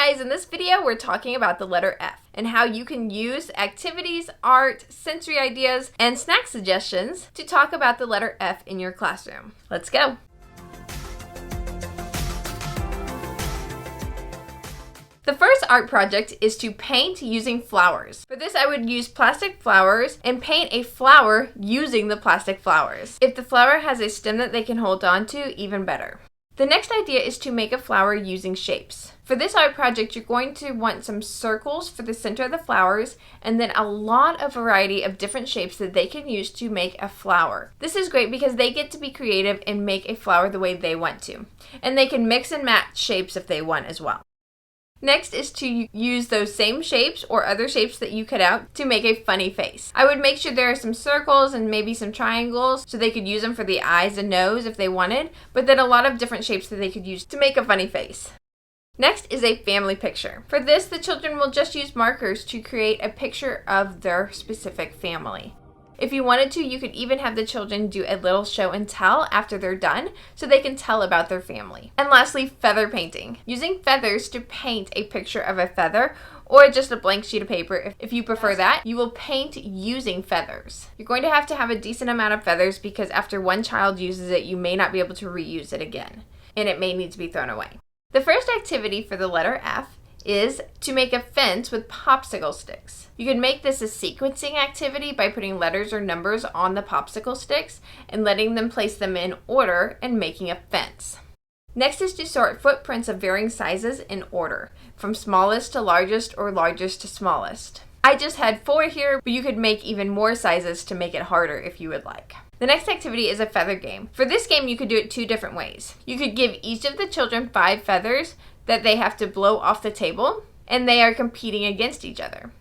guys, in this video we're talking about the letter F and how you can use activities, art, sensory ideas, and snack suggestions to talk about the letter F in your classroom. Let's go! The first art project is to paint using flowers. For this, I would use plastic flowers and paint a flower using the plastic flowers. If the flower has a stem that they can hold on to, even better. The next idea is to make a flower using shapes. For this art project, you're going to want some circles for the center of the flowers and then a lot of variety of different shapes that they can use to make a flower. This is great because they get to be creative and make a flower the way they want to. And they can mix and match shapes if they want as well. Next is to use those same shapes or other shapes that you cut out to make a funny face. I would make sure there are some circles and maybe some triangles so they could use them for the eyes and nose if they wanted, but then a lot of different shapes that they could use to make a funny face. Next is a family picture. For this, the children will just use markers to create a picture of their specific family. If you wanted to, you could even have the children do a little show and tell after they're done so they can tell about their family. And lastly, feather painting. Using feathers to paint a picture of a feather or just a blank sheet of paper. If you prefer that, you will paint using feathers. You're going to have a decent amount of feathers because after one child uses it, you may not be able to reuse it again, and it may need to be thrown away. The first activity for the letter F is to make a fence with popsicle sticks. You can make this a sequencing activity by putting letters or numbers on the popsicle sticks and letting them place them in order and making a fence. Next is to sort footprints of varying sizes in order, from smallest to largest or largest to smallest. I just had 4 here, but you could make even more sizes to make it harder if you would like. The next activity is a feather game. For this game, you could do it 2 different ways. You could give each of the children 5 feathers that they have to blow off the table, and they are competing against each other.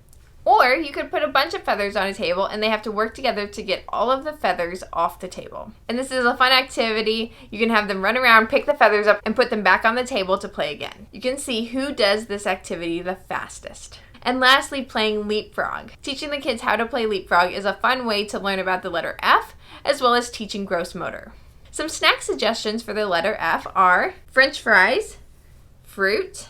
Or you could put a bunch of feathers on a table and they have to work together to get all of the feathers off the table. And this is a fun activity. You can have them run around, pick the feathers up, and put them back on the table to play again. You can see who does this activity the fastest. And lastly, playing leapfrog. Teaching the kids how to play leapfrog is a fun way to learn about the letter F, as well as teaching gross motor. Some snack suggestions for the letter F are French fries, fruit,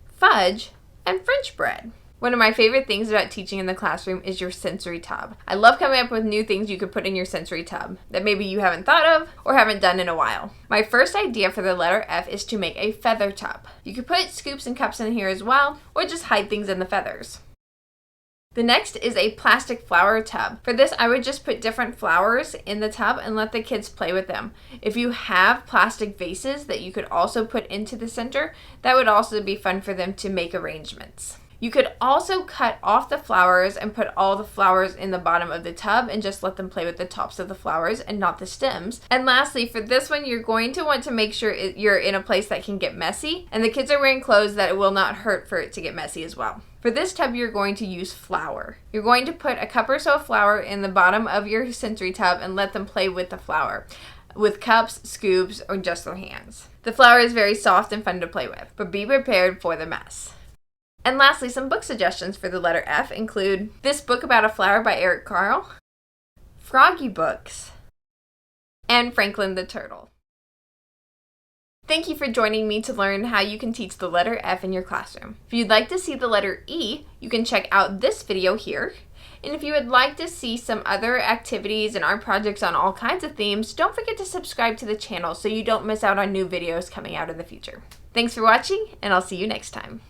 fudge, and French bread. One of my favorite things about teaching in the classroom is your sensory tub. I love coming up with new things you could put in your sensory tub that maybe you haven't thought of or haven't done in a while. My first idea for the letter F is to make a feather tub. You could put scoops and cups in here as well, or just hide things in the feathers. The next is a plastic flower tub. For this, I would just put different flowers in the tub and let the kids play with them. If you have plastic vases that you could also put into the center, that would also be fun for them to make arrangements. You could also cut off the flowers and put all the flowers in the bottom of the tub and just let them play with the tops of the flowers and not the stems. And lastly, for this one, you're going to want to make sure you're in a place that can get messy and the kids are wearing clothes that it will not hurt for it to get messy as well. For this tub, you're going to use flour. You're going to put a cup or so of flour in the bottom of your sensory tub and let them play with the flour, with cups, scoops, or just their hands. The flour is very soft and fun to play with, but be prepared for the mess. And lastly, some book suggestions for the letter F include this book about a flower by Eric Carle, Froggy Books, and Franklin the Turtle. Thank you for joining me to learn how you can teach the letter F in your classroom. If you'd like to see the letter E, you can check out this video here. And if you would like to see some other activities and art projects on all kinds of themes, don't forget to subscribe to the channel so you don't miss out on new videos coming out in the future. Thanks for watching, and I'll see you next time.